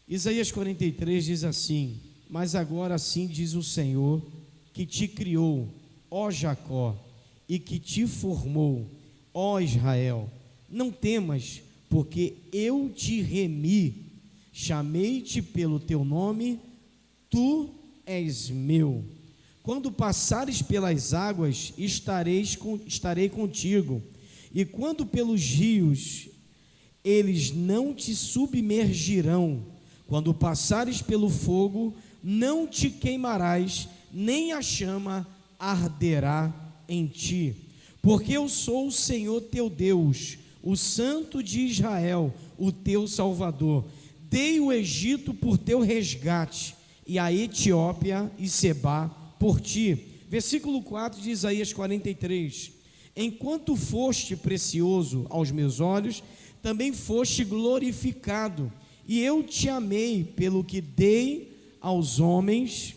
Isaías 43 diz assim: mas agora assim diz o Senhor, que te criou, ó Jacó, e que te formou, ó Israel. Não temas, porque eu te remi, chamei-te pelo teu nome, tu és meu. Quando passares pelas águas, estarei contigo, e quando pelos rios, eles não te submergirão. Quando passares pelo fogo, não te queimarás, nem a chama arderá em ti. Porque eu sou o Senhor teu Deus, o Santo de Israel, o teu Salvador. Dei o Egito por teu resgate, e a Etiópia e Sebá por ti. Versículo 4 de Isaías 43: enquanto foste precioso aos meus olhos, também foste glorificado, e eu te amei, pelo que dei os homens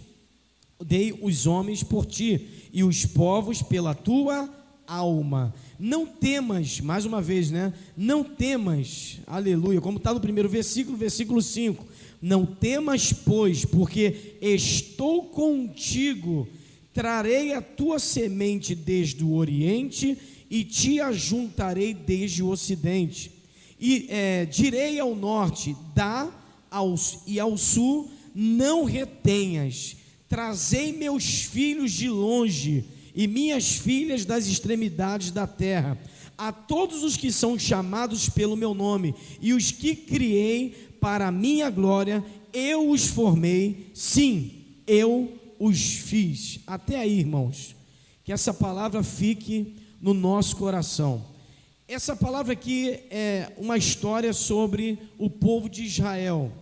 por ti, e os povos pela tua alma. Não temas, mais uma vez, não temas, aleluia, como está no primeiro versículo, versículo 5, não temas, pois, porque estou contigo, trarei a tua semente desde o oriente, e te ajuntarei desde o ocidente, e direi ao norte, dá, e ao sul, não retenhas. Trazei meus filhos de longe, e minhas filhas das extremidades da terra, a todos os que são chamados pelo meu nome, e os que criei para a minha glória, eu os formei, sim, eu os fiz. Até aí, irmãos, que essa palavra fique no nosso coração. Essa palavra aqui é uma história sobre o povo de Israel,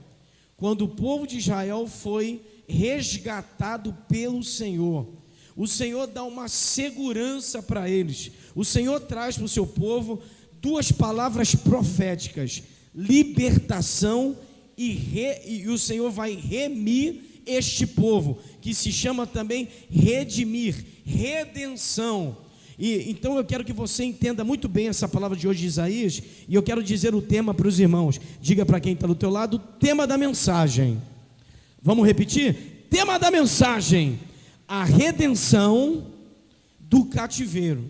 quando o povo de Israel foi resgatado pelo Senhor. O Senhor dá uma segurança para eles. O Senhor traz para o seu povo duas palavras proféticas: libertação e o Senhor vai remir este povo, que se chama também redimir, redenção. E então eu quero que você entenda muito bem essa palavra de hoje de Isaías, e eu quero dizer o tema para os irmãos. Diga para quem está do teu lado: tema da mensagem. Vamos repetir? Tema da mensagem: a redenção do cativeiro.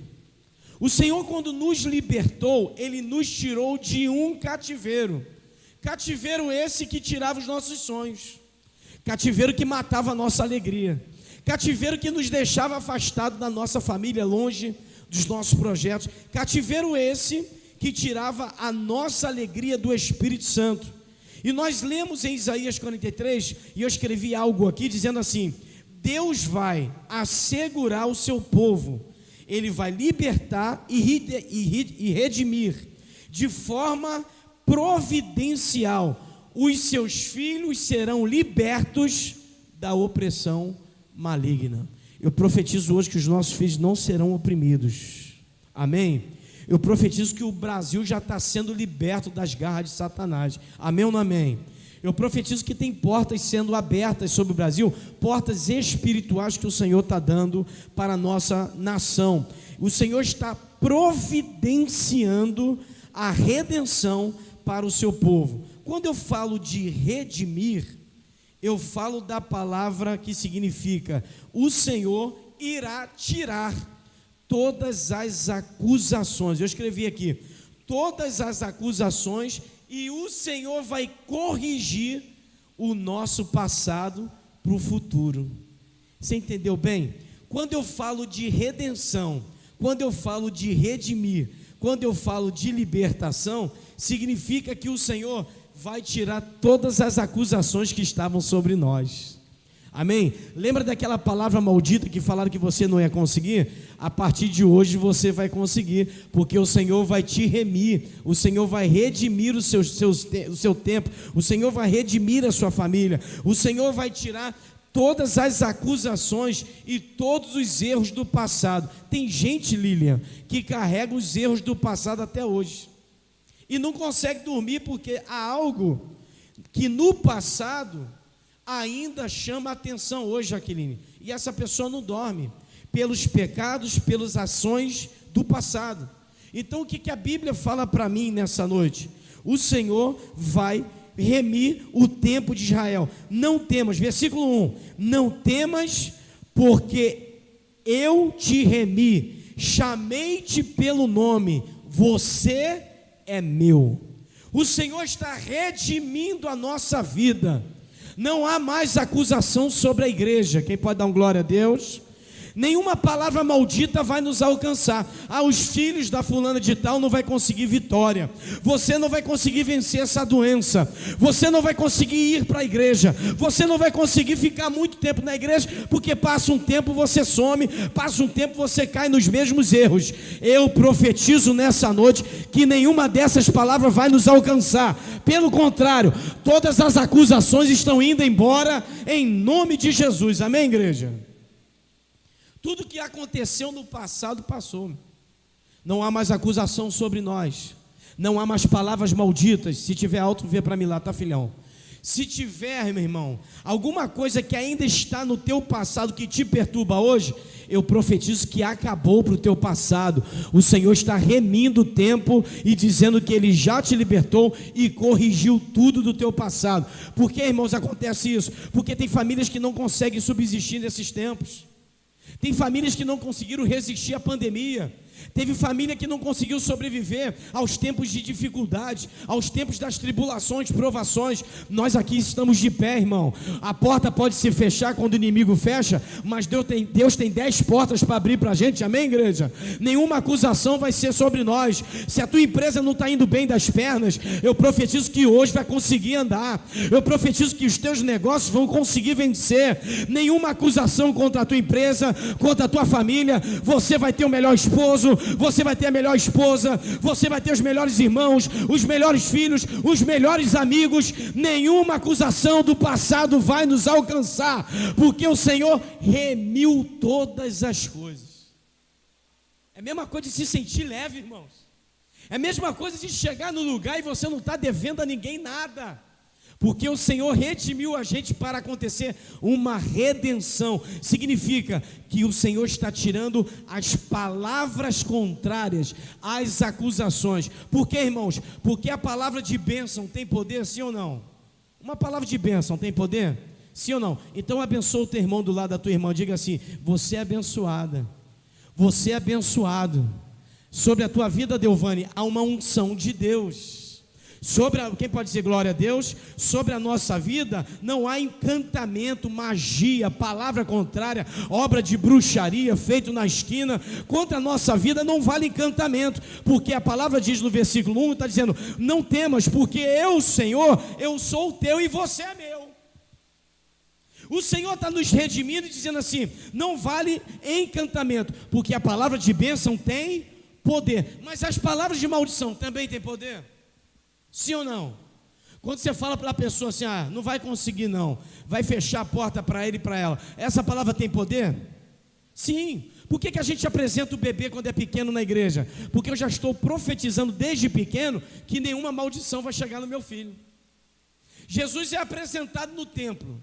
O Senhor, quando nos libertou, Ele nos tirou de um cativeiro. Cativeiro esse que tirava os nossos sonhos, cativeiro que matava a nossa alegria, cativeiro que nos deixava afastados da nossa família, longe dos nossos projetos, cativeiro esse que tirava a nossa alegria do Espírito Santo. E nós lemos em Isaías 43, e eu escrevi algo aqui dizendo assim: Deus vai assegurar o seu povo, Ele vai libertar e redimir de forma providencial. Os seus filhos serão libertos da opressão maligna. Eu profetizo hoje que os nossos filhos não serão oprimidos. Amém? Eu profetizo que o Brasil já está sendo liberto das garras de Satanás. Amém ou não amém? Eu profetizo que tem portas sendo abertas sobre o Brasil, portas espirituais que o Senhor está dando para a nossa nação. O Senhor está providenciando a redenção para o seu povo. Quando eu falo de redimir, eu falo da palavra que significa: o Senhor irá tirar todas as acusações. Eu escrevi aqui: todas as acusações, e o Senhor vai corrigir o nosso passado para o futuro. Você entendeu bem? Quando eu falo de redenção, quando eu falo de redimir, quando eu falo de libertação, significa que o Senhor vai tirar todas as acusações que estavam sobre nós. Amém? Lembra daquela palavra maldita que falaram que você não ia conseguir? A partir de hoje você vai conseguir, porque o Senhor vai te remir, o Senhor vai redimir o seu tempo, o Senhor vai redimir a sua família, o Senhor vai tirar todas as acusações e todos os erros do passado. Tem gente, Lilian, que carrega os erros do passado até hoje e não consegue dormir, porque há algo que no passado ainda chama a atenção hoje, Jaqueline, e essa pessoa não dorme pelos pecados, pelas ações do passado. Então o que a Bíblia fala para mim nessa noite? O Senhor vai remir o tempo de Israel. Não temas, versículo 1, não temas, porque eu te remi, chamei-te pelo nome, você é meu. O Senhor está redimindo a nossa vida. Não há mais acusação sobre a igreja. Quem pode dar um glória a Deus? Nenhuma palavra maldita vai nos alcançar. Os filhos da fulana de tal não vai conseguir vitória. Você não vai conseguir vencer essa doença. Você não vai conseguir ir para a igreja. Você não vai conseguir ficar muito tempo na igreja, porque passa um tempo você some, passa um tempo você cai nos mesmos erros. Eu profetizo nessa noite que nenhuma dessas palavras vai nos alcançar. Pelo contrário, todas as acusações estão indo embora em nome de Jesus. Amém, igreja? Tudo que aconteceu no passado passou. Não há mais acusação sobre nós. Não há mais palavras malditas. Se tiver alto, vê para mim lá, tá, filhão? Se tiver, meu irmão, alguma coisa que ainda está no teu passado que te perturba hoje, eu profetizo que acabou para o teu passado. O Senhor está remindo o tempo e dizendo que Ele já te libertou e corrigiu tudo do teu passado. Por que, irmãos, acontece isso? Porque tem famílias que não conseguem subsistir nesses tempos. Tem famílias que não conseguiram resistir à pandemia. Teve família que não conseguiu sobreviver aos tempos de dificuldade, aos tempos das tribulações, provações. Nós aqui estamos de pé, irmão. A porta pode se fechar quando o inimigo fecha, mas Deus tem 10 portas para abrir para a gente, amém, igreja? Nenhuma acusação vai ser sobre nós. Se a tua empresa não está indo bem das pernas, eu profetizo que hoje vai conseguir andar. Eu profetizo que os teus negócios vão conseguir vencer. Nenhuma acusação contra a tua empresa, contra a tua família. Você vai ter o melhor esposo, você vai ter a melhor esposa, você vai ter os melhores irmãos, os melhores filhos, os melhores amigos. Nenhuma acusação do passado vai nos alcançar, porque o Senhor remiu todas as coisas. É a mesma coisa de se sentir leve, irmãos. É a mesma coisa de chegar no lugar e você não está devendo a ninguém nada, porque o Senhor redimiu a gente para acontecer uma redenção. Significa que o Senhor está tirando as palavras contrárias às acusações. Por quê, irmãos? Porque a palavra de bênção tem poder, sim ou não? Uma palavra de bênção tem poder? Sim ou não? Então abençoa o teu irmão do lado da tua irmã. Diga assim: você é abençoada. Você é abençoado. Sobre a tua vida, Deuvane, há uma unção de Deus. Quem pode dizer glória a Deus? Sobre a nossa vida não há encantamento, magia, palavra contrária, obra de bruxaria feito na esquina. Contra a nossa vida não vale encantamento, porque a palavra diz no versículo 1, está dizendo: não temas, porque eu, Senhor, eu sou o teu e você é meu. O Senhor está nos redimindo e dizendo assim: não vale encantamento, porque a palavra de bênção tem poder. Mas as palavras de maldição também têm poder? Sim ou não? Quando você fala para a pessoa assim: não vai conseguir não, vai fechar a porta para ele e para ela, essa palavra tem poder? Sim. Por que a gente apresenta o bebê quando é pequeno na igreja? Porque eu já estou profetizando desde pequeno que nenhuma maldição vai chegar no meu filho. Jesus é apresentado no templo.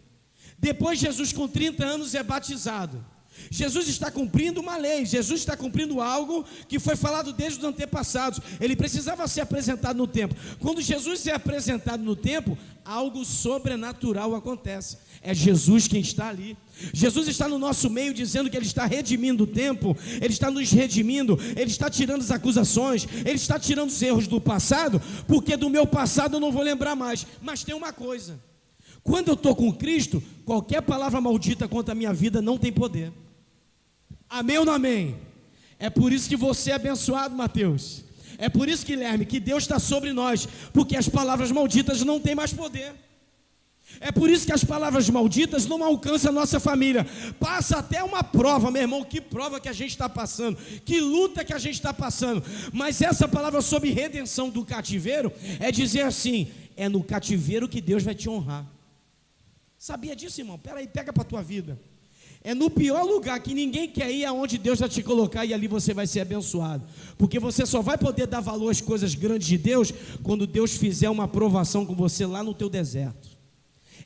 Depois Jesus, com 30 anos, é batizado. Jesus está cumprindo uma lei, Jesus está cumprindo algo que foi falado desde os antepassados. Ele precisava ser apresentado no templo. Quando Jesus é apresentado no templo, algo sobrenatural acontece. É Jesus quem está ali. Jesus está no nosso meio dizendo que Ele está redimindo o tempo, Ele está nos redimindo, Ele está tirando as acusações, Ele está tirando os erros do passado, porque do meu passado eu não vou lembrar mais. Mas tem uma coisa: quando eu estou com Cristo, qualquer palavra maldita contra a minha vida não tem poder. Amém ou não amém? É por isso que você é abençoado, Mateus. É por isso, Guilherme, que Deus está sobre nós, porque as palavras malditas não têm mais poder. É por isso que as palavras malditas não alcançam a nossa família. Passa até uma prova, meu irmão. Que prova que a gente está passando, que luta que a gente está passando. Mas essa palavra sobre redenção do cativeiro é dizer assim: é no cativeiro que Deus vai te honrar. Sabia disso, irmão? Pega para a tua vida. É no pior lugar que ninguém quer ir, aonde Deus vai te colocar, e ali você vai ser abençoado. Porque você só vai poder dar valor às coisas grandes de Deus quando Deus fizer uma aprovação com você lá no teu deserto.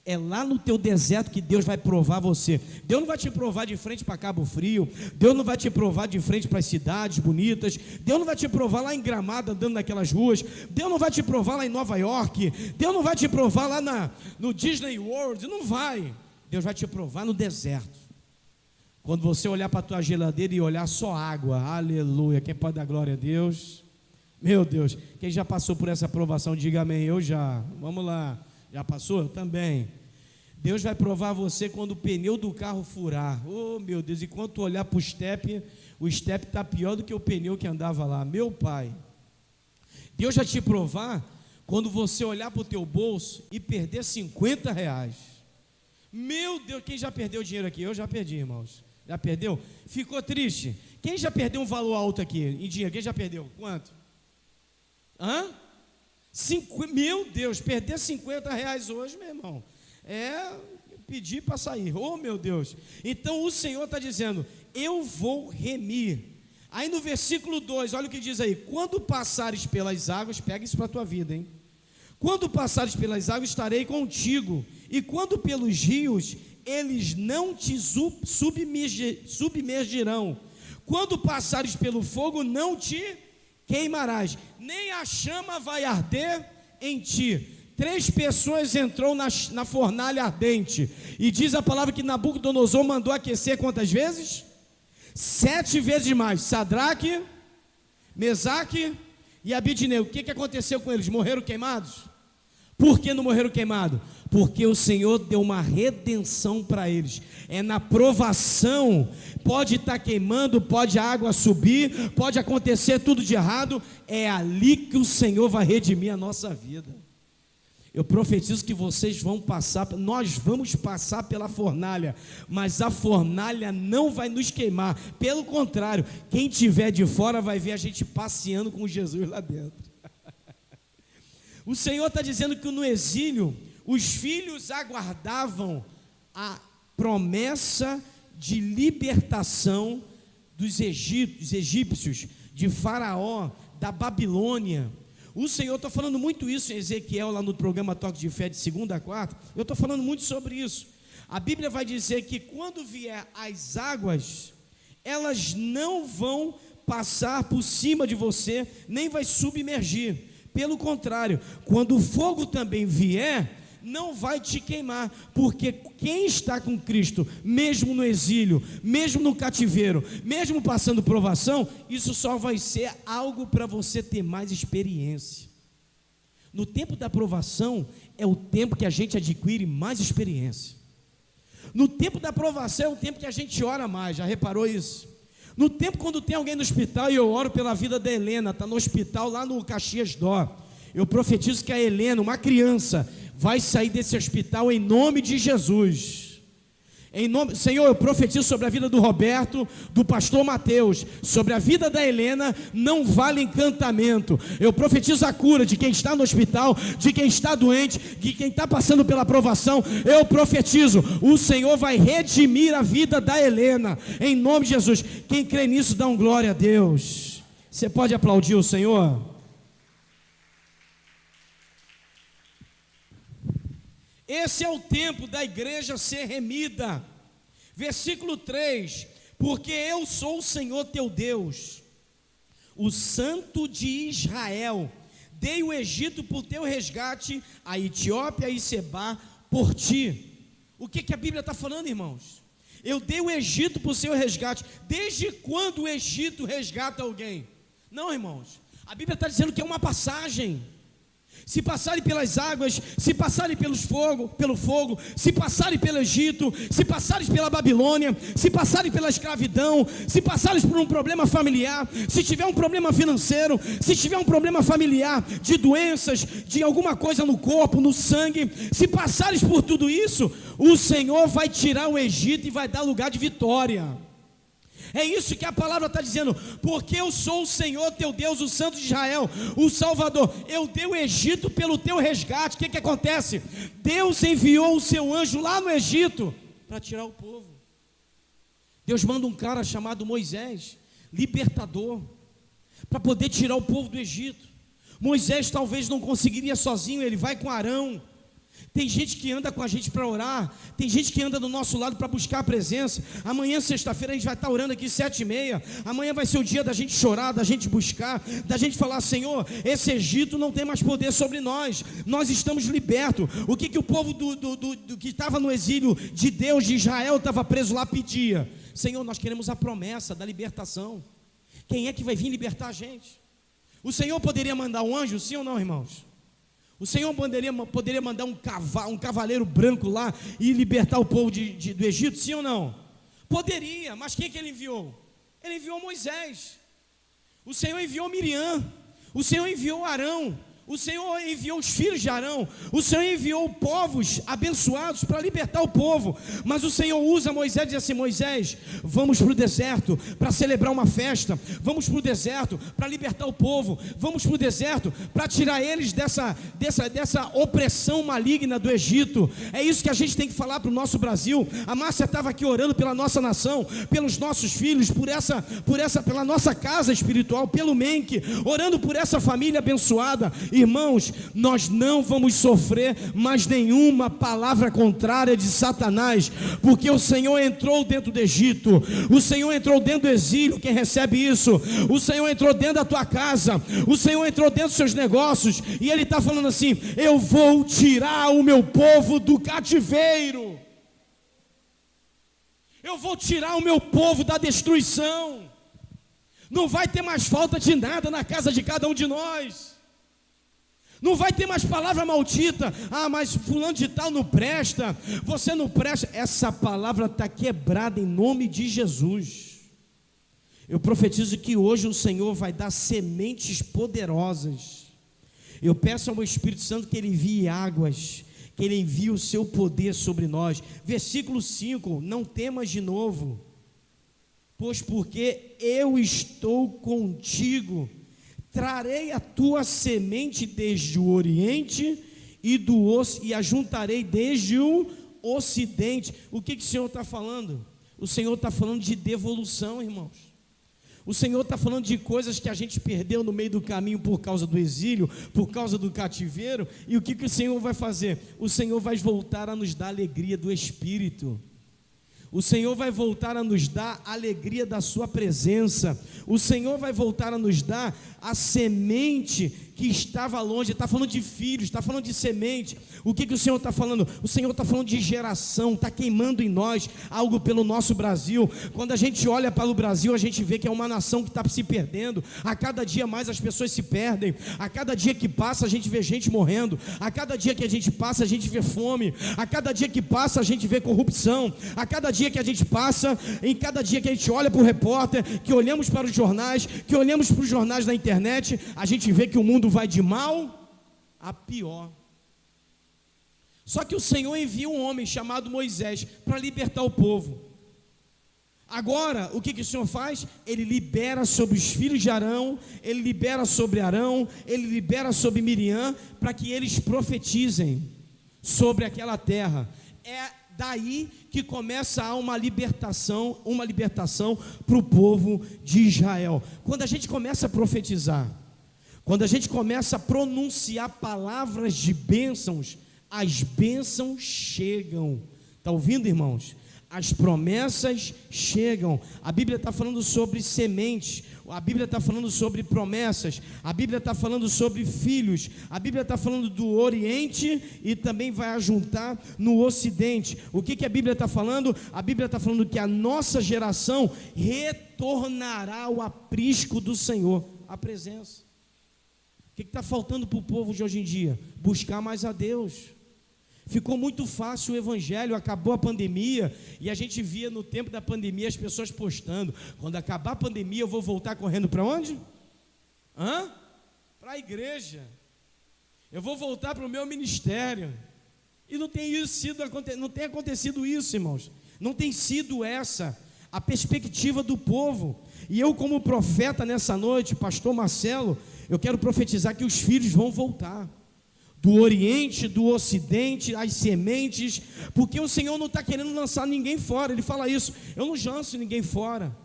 É lá no teu deserto que Deus vai provar você. Deus não vai te provar de frente para Cabo Frio. Deus não vai te provar de frente para as cidades bonitas. Deus não vai te provar lá em Gramado, andando naquelas ruas. Deus não vai te provar lá em Nova York. Deus não vai te provar lá no Disney World. Não vai. Deus vai te provar no deserto. Quando você olhar para a tua geladeira e olhar só água. Aleluia. Quem pode dar glória a Deus? Meu Deus. Quem já passou por essa provação, diga amém. Eu já. Vamos lá. Já passou? Eu também. Deus vai provar você quando o pneu do carro furar. Oh, meu Deus, e quando tu olhar para o step está pior do que o pneu que andava lá. Meu pai, Deus vai te provar quando você olhar para o teu bolso e perder 50 reais. Meu Deus, quem já perdeu dinheiro aqui? Eu já perdi, irmãos. Já perdeu? Ficou triste? Quem já perdeu um valor alto aqui em dinheiro? Quem já perdeu? Quanto? Meu Deus, perder 50 reais hoje, meu irmão, é pedir para sair. Oh, meu Deus. Então o Senhor está dizendo: eu vou remir. Aí no versículo 2, olha o que diz aí: quando passares pelas águas, pega isso para a tua vida, hein? Quando passares pelas águas, estarei contigo, e quando pelos rios, eles não te submergirão. Quando passares pelo fogo, não te queimarás, nem a chama vai arder em ti. 3 pessoas entrou na fornalha ardente, e diz a palavra que Nabucodonosor mandou aquecer quantas vezes? 7 vezes mais. Sadraque, Mesaque e Abidnego. O que aconteceu com eles? Morreram queimados? Por que não morreram queimados? Porque o Senhor deu uma redenção para eles. É na provação. Pode estar queimando, pode a água subir, pode acontecer tudo de errado. É ali que o Senhor vai redimir a nossa vida. Eu profetizo que vocês vão passar, nós vamos passar pela fornalha, mas a fornalha não vai nos queimar. Pelo contrário, quem estiver de fora vai ver a gente passeando com Jesus lá dentro. O Senhor está dizendo que no exílio, os filhos aguardavam a promessa de libertação dos egípcios, de Faraó, da Babilônia. O Senhor, está falando muito isso em Ezequiel, lá no programa Toque de Fé de segunda a quarta. Eu estou falando muito sobre isso. A Bíblia vai dizer que quando vier as águas, elas não vão passar por cima de você, nem vai submergir. Pelo contrário, quando o fogo também vier, não vai te queimar, porque quem está com Cristo, mesmo no exílio, mesmo no cativeiro, mesmo passando provação, isso só vai ser algo para você ter mais experiência. No tempo da provação, é o tempo que a gente adquire mais experiência. No tempo da provação, é o tempo que a gente ora mais. Já reparou isso? No tempo quando tem alguém no hospital, e eu oro pela vida da Helena, está no hospital lá no Caxias Dó, eu profetizo que a Helena, uma criança, vai sair desse hospital em nome de Jesus. Senhor, eu profetizo sobre a vida do Roberto, do pastor Mateus, sobre a vida da Helena. Não vale encantamento. Eu profetizo a cura de quem está no hospital, de quem está doente, de quem está passando pela provação. Eu profetizo, o Senhor vai redimir a vida da Helena, em nome de Jesus. Quem crê nisso, dá um glória a Deus. Você pode aplaudir o Senhor? Esse é o tempo da igreja ser remida. Versículo 3: porque eu sou o Senhor teu Deus, o Santo de Israel. Dei o Egito por teu resgate, a Etiópia e Sebá por ti. O que a Bíblia está falando, irmãos? Eu dei o Egito por seu resgate. Desde quando o Egito resgata alguém? Não, irmãos, a Bíblia está dizendo que é uma passagem. Se passarem pelas águas, se passarem pelo fogo, se passarem pelo Egito, se passarem pela Babilônia, se passarem pela escravidão, se passarem por um problema familiar, se tiver um problema financeiro, se tiver um problema familiar, de doenças, de alguma coisa no corpo, no sangue, se passares por tudo isso, o Senhor vai tirar o Egito e vai dar lugar de vitória. É isso que a palavra está dizendo, porque eu sou o Senhor teu Deus, o Santo de Israel, o Salvador. Eu dei o Egito pelo teu resgate. O que acontece? Deus enviou o seu anjo lá no Egito para tirar o povo. Deus manda um cara chamado Moisés, libertador, para poder tirar o povo do Egito. Moisés talvez não conseguiria sozinho, ele vai com Arão. Tem gente que anda com a gente para orar, tem gente que anda do nosso lado para buscar a presença. Amanhã, sexta-feira, a gente vai estar orando aqui 7h30. Amanhã vai ser o dia da gente chorar, da gente buscar, da gente falar: Senhor, esse Egito não tem mais poder sobre nós, nós estamos libertos. O que o povo do que estava no exílio de Deus, de Israel, estava preso lá, pedia: Senhor, nós queremos a promessa da libertação. Quem é que vai vir libertar a gente? O Senhor poderia mandar um anjo, sim ou não, irmãos? O Senhor poderia mandar um cavaleiro branco lá e libertar o povo do Egito, sim ou não? Poderia, mas quem que ele enviou? Ele enviou Moisés. O Senhor enviou Miriam. O Senhor enviou Arão. O Senhor enviou os filhos de Arão. O Senhor enviou povos abençoados para libertar o povo. Mas o Senhor usa Moisés e diz assim: Moisés, vamos para o deserto para celebrar uma festa. Vamos para o deserto para libertar o povo. Vamos para o deserto para tirar eles dessa opressão maligna do Egito. É isso que a gente tem que falar para o nosso Brasil. A Márcia estava aqui orando pela nossa nação, pelos nossos filhos, pela nossa casa espiritual, pelo MENC, orando por essa família abençoada. Irmãos, nós não vamos sofrer mais nenhuma palavra contrária de Satanás, porque o Senhor entrou dentro do Egito, o Senhor entrou dentro do exílio. Quem recebe isso? O Senhor entrou dentro da tua casa, o Senhor entrou dentro dos seus negócios, e Ele está falando assim: eu vou tirar o meu povo do cativeiro, eu vou tirar o meu povo da destruição. Não vai ter mais falta de nada na casa de cada um de nós. Não vai ter mais palavra maldita: ah, mas fulano de tal não presta, você não presta. Essa palavra está quebrada em nome de Jesus. Eu profetizo que hoje o Senhor vai dar sementes poderosas. Eu peço ao meu Espírito Santo que Ele envie águas, que Ele envie o seu poder sobre nós. Versículo 5: não temas de novo, pois porque eu estou contigo. Trarei a tua semente desde o oriente e a juntarei desde o ocidente. O que o Senhor está falando? O Senhor está falando de devolução, irmãos. O Senhor está falando de coisas que a gente perdeu no meio do caminho por causa do exílio, por causa do cativeiro. E o que o Senhor vai fazer? O Senhor vai voltar a nos dar a alegria do Espírito. O Senhor vai voltar a nos dar a alegria da sua presença. O Senhor vai voltar a nos dar a semente que estava longe. Está falando de filhos, está falando de semente. O que o Senhor está falando? O Senhor está falando de geração, está queimando em nós algo pelo nosso Brasil. Quando a gente olha para o Brasil, a gente vê que é uma nação que está se perdendo. A cada dia mais as pessoas se perdem. A cada dia que passa a gente vê gente morrendo. A cada dia que a gente passa a gente vê fome. A cada dia que passa a gente vê corrupção. A cada dia que a gente passa, em cada dia que a gente olha para o repórter, que olhamos para os jornais, que olhamos para os jornais da internet, a gente vê que o mundo vai de mal a pior. Só que o Senhor envia um homem chamado Moisés para libertar o povo. Agora, o que o Senhor faz? Ele libera sobre os filhos de Arão, ele libera sobre Arão, ele libera sobre Miriam, para que eles profetizem sobre aquela terra. É daí que começa a uma libertação para o povo de Israel. Quando a gente começa a profetizar, quando a gente começa a pronunciar palavras de bênçãos, as bênçãos chegam. Está ouvindo, irmãos? As promessas chegam. A Bíblia está falando sobre sementes, a Bíblia está falando sobre promessas, a Bíblia está falando sobre filhos, a Bíblia está falando do Oriente e também vai ajuntar no Ocidente. O que a Bíblia está falando? A Bíblia está falando que a nossa geração retornará ao aprisco do Senhor, a presença. O que está faltando para o povo de hoje em dia? Buscar mais a Deus. Ficou muito fácil o evangelho, acabou a pandemia, e a gente via no tempo da pandemia as pessoas postando: quando acabar a pandemia eu vou voltar correndo para onde? Para a igreja, eu vou voltar para o meu ministério. E não tem acontecido isso, irmãos. Não tem sido essa a perspectiva do povo. E eu, como profeta nessa noite, pastor Marcelo, eu quero profetizar que os filhos vão voltar. Do Oriente, do Ocidente, as sementes, porque o Senhor não está querendo lançar ninguém fora. Ele fala isso: eu não lanço ninguém fora.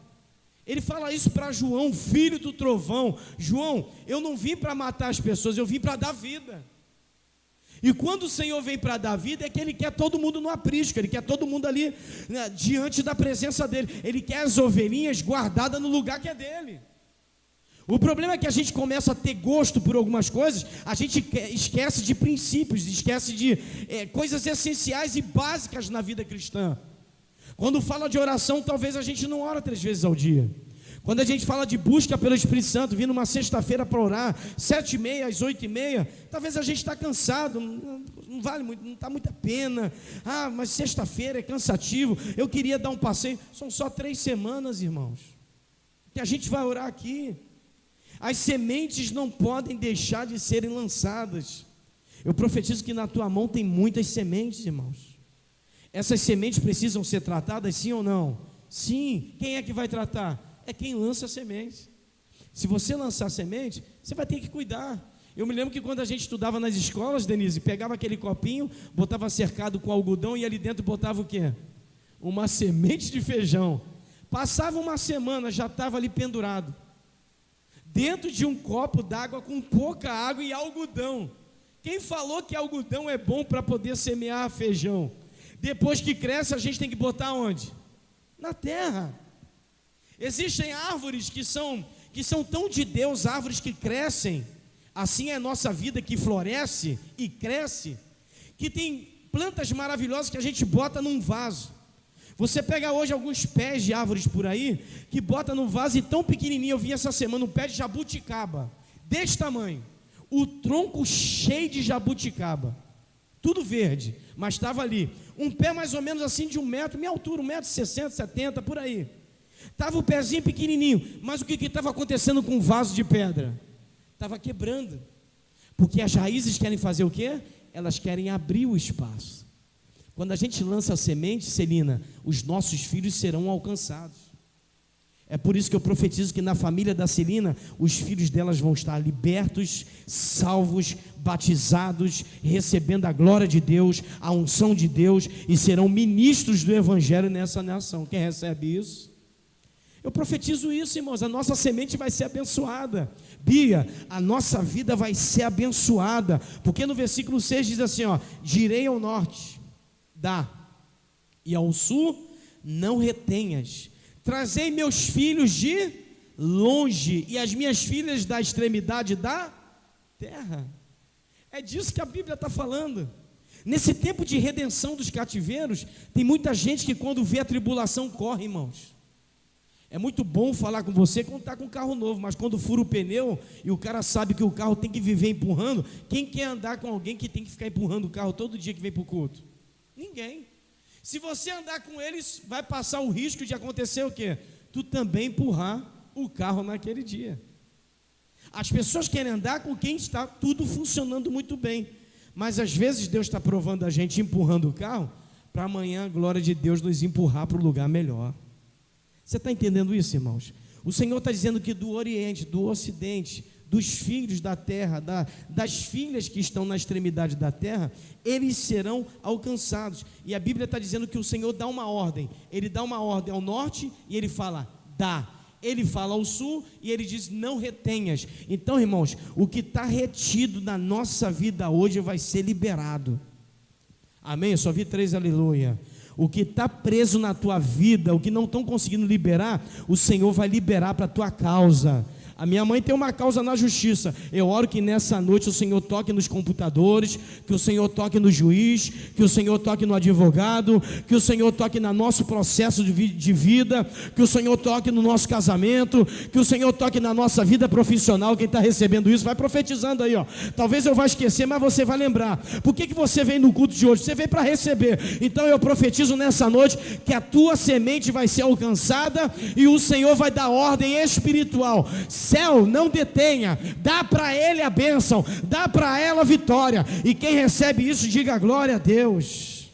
Ele fala isso para João, filho do trovão: João, eu não vim para matar as pessoas, eu vim para dar vida. E quando o Senhor vem para dar vida, é que Ele quer todo mundo no aprisco, Ele quer todo mundo ali, né, diante da presença dEle. Ele quer as ovelhinhas guardadas no lugar que é dEle. O problema é que a gente começa a ter gosto por algumas coisas, a gente esquece de princípios, esquece de coisas essenciais e básicas na vida cristã. Quando fala de oração, talvez a gente não ora 3 vezes ao dia. Quando a gente fala de busca pelo Espírito Santo, vindo uma sexta-feira para orar, 7h30 às 8h30, talvez a gente está cansado, não vale muito, não está muita pena. Mas sexta-feira é cansativo, eu queria dar um passeio. São só 3 semanas, irmãos, que a gente vai orar aqui. As sementes não podem deixar de serem lançadas. Eu profetizo que na tua mão tem muitas sementes, irmãos. Essas sementes precisam ser tratadas, sim ou não? Sim. Quem é que vai tratar? É quem lança a semente. Se você lançar a semente, você vai ter que cuidar. Eu me lembro que quando a gente estudava nas escolas, Denise, pegava aquele copinho, botava cercado com algodão e ali dentro botava o quê? Uma semente de feijão. Passava uma semana, já estava ali pendurado, dentro de um copo d'água com pouca água e algodão. Quem falou que algodão é bom para poder semear feijão? Depois que cresce, a gente tem que botar onde? Na terra. Existem árvores que são tão de Deus, árvores que crescem, assim é a nossa vida, que floresce e cresce, que tem plantas maravilhosas que a gente bota num vaso. Você pega hoje alguns pés de árvores por aí, que bota num vaso e tão pequenininho. Eu vi essa semana um pé de jabuticaba, desse tamanho, o tronco cheio de jabuticaba, tudo verde, mas estava ali, um pé mais ou menos assim de 1 metro, minha altura, 1,60 m, 1,70 m, por aí. Estava o pezinho pequenininho, mas o que estava acontecendo com o vaso de pedra? Estava quebrando, porque as raízes querem fazer o quê? Elas querem abrir o espaço. Quando a gente lança a semente, Celina, os nossos filhos serão alcançados. É por isso que eu profetizo que na família da Celina, os filhos delas vão estar libertos, salvos, batizados, recebendo a glória de Deus, a unção de Deus, e serão ministros do Evangelho nessa nação. Quem recebe isso? Eu profetizo isso, irmãos, a nossa semente vai ser abençoada. Bia, a nossa vida vai ser abençoada, porque no versículo 6 diz assim, direi ao norte, dá, e ao sul, não retenhas. Trazei meus filhos de longe, e as minhas filhas da extremidade da terra. É disso que a Bíblia está falando. Nesse tempo de redenção dos cativeiros, tem muita gente que quando vê a tribulação corre, irmãos. É muito bom falar com você quando está com um carro novo, mas quando fura o pneu e o cara sabe que o carro tem que viver empurrando, quem quer andar com alguém que tem que ficar empurrando o carro todo dia que vem para o culto? Ninguém. Se você andar com eles, vai passar o risco de acontecer o quê? Tu também empurrar o carro naquele dia. As pessoas querem andar com quem está tudo funcionando muito bem, mas às vezes Deus está provando a gente empurrando o carro, para amanhã a glória de Deus nos empurrar para o lugar melhor. Você está entendendo isso, irmãos? O Senhor está dizendo que do Oriente, do Ocidente, dos filhos da terra, das filhas que estão na extremidade da terra, eles serão alcançados. E a Bíblia está dizendo que o Senhor dá uma ordem. Ele dá uma ordem ao norte e ele fala, dá. Ele fala ao sul e ele diz, não retenhas. Então, irmãos, o que está retido na nossa vida hoje vai ser liberado. Amém? Eu só vi 3 aleluia. O que está preso na tua vida, o que não estão conseguindo liberar, o Senhor vai liberar para a tua causa. A minha mãe tem uma causa na justiça. Eu oro que nessa noite o Senhor toque nos computadores, que o Senhor toque no juiz, que o Senhor toque no advogado, que o Senhor toque no nosso processo de vida, que o Senhor toque no nosso casamento, que o Senhor toque na nossa vida profissional. Quem está recebendo isso, vai profetizando aí, Talvez eu vá esquecer, mas você vai lembrar. Por que você vem no culto de hoje? Você veio para receber. Então eu profetizo nessa noite que a tua semente vai ser alcançada e o Senhor vai dar ordem espiritual. Céu, não detenha, dá para ele a bênção, dá para ela a vitória, e quem recebe isso, diga glória a Deus.